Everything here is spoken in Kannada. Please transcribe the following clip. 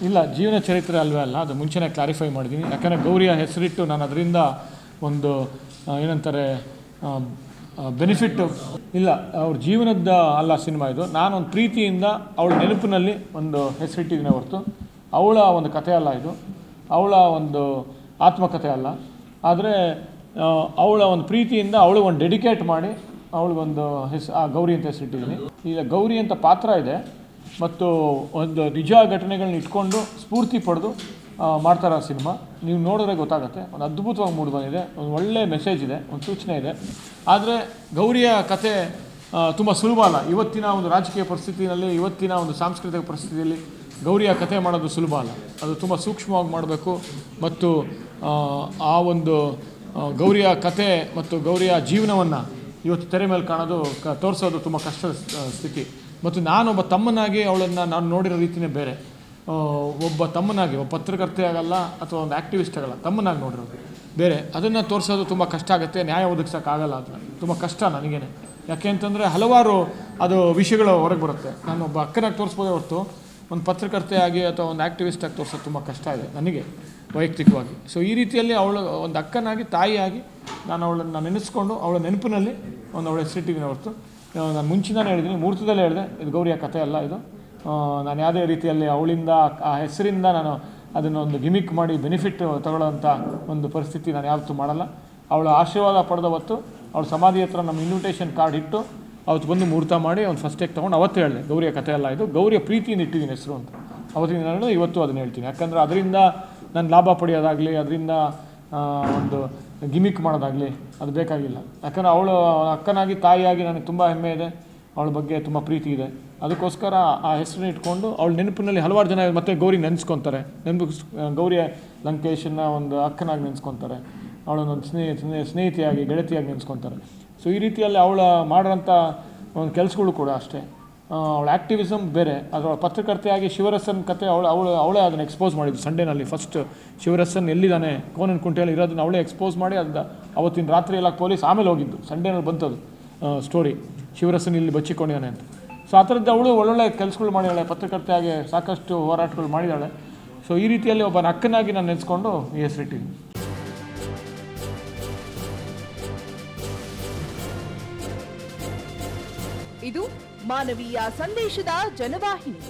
ಇಲ್ಲ, ಜೀವನ ಚರಿತ್ರೆ ಅಲ್ವೇ ಅಲ್ಲ, ಅದು ಮುಂಚೆನೇ ಕ್ಲಾರಿಫೈ ಮಾಡಿದ್ದೀನಿ. ಯಾಕಂದರೆ ಗೌರಿಯ ಹೆಸರಿಟ್ಟು ನಾನು ಅದರಿಂದ ಒಂದು ಏನಂತಾರೆ ಬೆನಿಫಿಟ್ ಇಲ್ಲ, ಅವ್ರ ಜೀವನದ ಅಲ್ಲ ಸಿನಿಮಾ ಇದು. ನಾನೊಂದು ಪ್ರೀತಿಯಿಂದ ಅವಳ ನೆನಪಿನಲ್ಲಿ ಒಂದು ಹೆಸರಿಟ್ಟಿದ್ದೀನಿ ಹೊರತು ಅವಳ ಒಂದು ಕಥೆ ಅಲ್ಲ ಇದು, ಅವಳ ಒಂದು ಆತ್ಮಕಥೆ ಅಲ್ಲ. ಆದರೆ ಅವಳ ಒಂದು ಪ್ರೀತಿಯಿಂದ ಅವಳು ಒಂದು ಡೆಡಿಕೇಟ್ ಮಾಡಿ ಅವಳಿಗೊಂದು ಗೌರಿ ಅಂತ ಹೆಸರಿಟ್ಟಿದ್ದೀನಿ. ಈಗ ಗೌರಿ ಅಂತ ಪಾತ್ರ ಇದೆ ಮತ್ತು ಒಂದು ನಿಜ ಘಟನೆಗಳನ್ನ ಇಟ್ಕೊಂಡು ಸ್ಫೂರ್ತಿ ಪಡೆದು ಮಾಡ್ತಾರೆ ಆ ಸಿನಿಮಾ. ನೀವು ನೋಡಿದ್ರೆ ಗೊತ್ತಾಗುತ್ತೆ, ಒಂದು ಅದ್ಭುತವಾಗಿ ಮೂಡಿ ಬಂದಿದೆ, ಒಂದು ಒಳ್ಳೆಯ ಮೆಸೇಜ್ ಇದೆ, ಒಂದು ಸೂಚನೆ ಇದೆ. ಆದರೆ ಗೌರಿಯ ಕತೆ ತುಂಬ ಸುಲಭ ಅಲ್ಲ. ಇವತ್ತಿನ ಒಂದು ರಾಜಕೀಯ ಪರಿಸ್ಥಿತಿಯಲ್ಲಿ, ಇವತ್ತಿನ ಒಂದು ಸಾಂಸ್ಕೃತಿಕ ಪರಿಸ್ಥಿತಿಯಲ್ಲಿ ಗೌರಿಯ ಕತೆ ಮಾಡೋದು ಸುಲಭ ಅಲ್ಲ. ಅದು ತುಂಬ ಸೂಕ್ಷ್ಮವಾಗಿ ಮಾಡಬೇಕು ಮತ್ತು ಆ ಒಂದು ಗೌರಿಯ ಕತೆ ಮತ್ತು ಗೌರಿಯ ಜೀವನವನ್ನು ಇವತ್ತು ತೆರೆ ಮೇಲೆ ಕಾಣೋದು ತೋರಿಸೋದು ತುಂಬ ಕಷ್ಟದ ಸ್ಥಿತಿ. ಮತ್ತು ನಾನೊಬ್ಬ ತಮ್ಮನಾಗಿ ಅವಳನ್ನು ನಾನು ನೋಡಿರೋ ರೀತಿಯೇ ಬೇರೆ. ಒಬ್ಬ ತಮ್ಮನಾಗಿ, ಒಬ್ಬ ಪತ್ರಕರ್ತೆ ಆಗಲ್ಲ ಅಥವಾ ಒಂದು ಆ್ಯಕ್ಟಿವಿಸ್ಟ್ ಆಗಲ್ಲ, ತಮ್ಮನಾಗಿ ನೋಡಿರೋದು ಬೇರೆ. ಅದನ್ನು ತೋರಿಸೋದು ತುಂಬ ಕಷ್ಟ ಆಗುತ್ತೆ, ನ್ಯಾಯ ಒದಗಿಸೋಕ್ಕಾಗಲ್ಲ. ಅದು ತುಂಬ ಕಷ್ಟ ನನಗೇನೆ. ಯಾಕೆ ಅಂತಂದರೆ ಹಲವಾರು ಅದು ವಿಷಯಗಳು ಹೊರಗೆ ಬರುತ್ತೆ. ನಾನು ಒಬ್ಬ ಅಕ್ಕನಾಗಿ ತೋರಿಸ್ಬೋದೇ ಹೊರತು ಒಂದು ಪತ್ರಕರ್ತೆಯಾಗಿ ಅಥವಾ ಒಂದು ಆ್ಯಕ್ಟಿವಿಸ್ಟಾಗಿ ತೋರಿಸೋದು ತುಂಬ ಕಷ್ಟ ಇದೆ ನನಗೆ ವೈಯಕ್ತಿಕವಾಗಿ. ಸೊ ಈ ರೀತಿಯಲ್ಲಿ ಅವಳು ಒಂದು ಅಕ್ಕನಾಗಿ, ತಾಯಿಯಾಗಿ ನಾನು ಅವಳನ್ನು ನೆನೆಸ್ಕೊಂಡು ಅವಳ ನೆನಪಿನಲ್ಲಿ ಒಂದು ಅವಳ ಹೆಸರಿಟ್ಟಿದ್ದೀನಿ ಹೊರತು ನಾನು ಮುಂಚಿನೇ ಹೇಳಿದ್ದೀನಿ, ಮುಹೂರ್ತದಲ್ಲೇ ಹೇಳಿದೆ, ಇದು ಗೌರಿಯ ಕಥೆ ಅಲ್ಲ. ಇದು ನಾನು ಯಾವುದೇ ರೀತಿಯಲ್ಲಿ ಅವಳಿಂದ ಆ ಹೆಸರಿಂದ ನಾನು ಅದನ್ನು ಒಂದು ಗಿಮಿಕ್ ಮಾಡಿ ಬೆನಿಫಿಟ್ ತಗೊಳ್ಳೋಂಥ ಒಂದು ಪರಿಸ್ಥಿತಿ ನಾನು ಯಾವತ್ತೂ ಮಾಡಲ್ಲ. ಅವಳ ಆಶೀರ್ವಾದ ಪಡೆದ ಹೊತ್ತು ಅವಳ ಸಮಾಧಿ ಹತ್ರ ನಮ್ಮ ಇನ್ವಿಟೇಷನ್ ಕಾರ್ಡ್ ಇಟ್ಟು ಅವತ್ತು ಬಂದು ಮುಹೂರ್ತ ಮಾಡಿ ಒಂದು ಫಸ್ಟ್ ಟೇಕ್ ತೊಗೊಂಡು ಅವತ್ತು ಹೇಳಿದೆ, ಗೌರಿಯ ಕಥೆ ಅಲ್ಲ ಇದು, ಗೌರಿಯ ಪ್ರೀತಿಯಿಂದ ಇಟ್ಟಿದ್ದೀನಿ ಹೆಸರು ಅಂತ. ಅವತ್ತಿನ ನಾನು ಇವತ್ತು ಅದನ್ನು ಹೇಳ್ತೀನಿ. ಯಾಕಂದರೆ ಅದರಿಂದ ನಾನು ಲಾಭ ಪಡೆಯೋದಾಗಲಿ, ಅದರಿಂದ ಒಂದು ಗಿಮಿಕ್ ಮಾಡೋದಾಗಲಿ ಅದು ಬೇಕಾಗಿಲ್ಲ. ಯಾಕಂದರೆ ಅವಳು ಅಕ್ಕನಾಗಿ, ತಾಯಿಯಾಗಿ ನನಗೆ ತುಂಬ ಹೆಮ್ಮೆ ಇದೆ, ಅವಳ ಬಗ್ಗೆ ತುಂಬ ಪ್ರೀತಿ ಇದೆ. ಅದಕ್ಕೋಸ್ಕರ ಆ ಹೆಸರನ್ನ ಇಟ್ಕೊಂಡು ಅವಳ ನೆನಪಿನಲ್ಲಿ ಹಲವಾರು ಜನ ಮತ್ತೆ ಗೌರಿ ನೆನೆಸ್ಕೊತಾರೆ. ಗೌರಿಯ ಲಂಕೇಶನ್ನ ಒಂದು ಅಕ್ಕನಾಗಿ ನೆನೆಸ್ಕೊತಾರೆ, ಅವಳನ್ನೊಂದು ಸ್ನೇಹಿತೆಯಾಗಿ, ಗೆಳತಿಯಾಗಿ ನೆನೆಸ್ಕೊತಾರೆ. ಸೊ ಈ ರೀತಿಯಲ್ಲಿ ಅವಳ ಮಾಡೋಂಥ ಒಂದು ಕೆಲಸಗಳು ಕೂಡ ಅಷ್ಟೇ. ಅವಳ ಆ್ಯಕ್ಟಿವಿಸಮ್ ಬೇರೆ. ಅದರ ಪತ್ರಕರ್ತೆಯಾಗಿ ಶಿವರಸನ್ ಕತೆ ಅವಳೇ ಅದನ್ನು ಎಕ್ಸ್ಪೋಸ್ ಮಾಡಿದ್ದು. ಸಂಡೇನಲ್ಲಿ ಫಸ್ಟ್ ಶಿವರಸನ್ ಎಲ್ಲಿದ್ದಾನೆ, ಕೋನನ್ ಕುಂಟೆಯಲ್ಲಿ ಇರೋದನ್ನ ಅವಳೇ ಎಕ್ಸ್ಪೋಸ್ ಮಾಡಿ ಅದು ಅವತ್ತಿನ ರಾತ್ರಿ ಎಲ್ಲ ಪೊಲೀಸ್ ಆಮೇಲೆ ಹೋಗಿದ್ದು. ಸಂಡೇನಲ್ಲಿ ಬಂತದ್ದು ಸ್ಟೋರಿ, ಶಿವರಸನ್ ಇಲ್ಲಿ ಬಚ್ಚಿಕೊಂಡಿದ್ದಾನೆ ಅಂತ. ಸೊ ಆ ಥರದ್ದು ಅವಳು ಒಳ್ಳೊಳ್ಳೆ ಕೆಲಸಗಳು ಮಾಡಿದ್ದಾಳೆ, ಪತ್ರಕರ್ತೆಯಾಗಿ ಸಾಕಷ್ಟು ಹೋರಾಟಗಳು ಮಾಡಿದ್ದಾಳೆ. ಸೊ ಈ ರೀತಿಯಲ್ಲಿ ಒಬ್ಬ ಅಕ್ಕನಾಗಿ ನಾನು ನೆನೆಸ್ಕೊಂಡು ಈ ಹೆಸರಿಟ್ಟಿದ್ದೀನಿ. ಇದು ಮಾನವೀಯ ಸಂದೇಶದ ಜನವಾಹಿನಿ.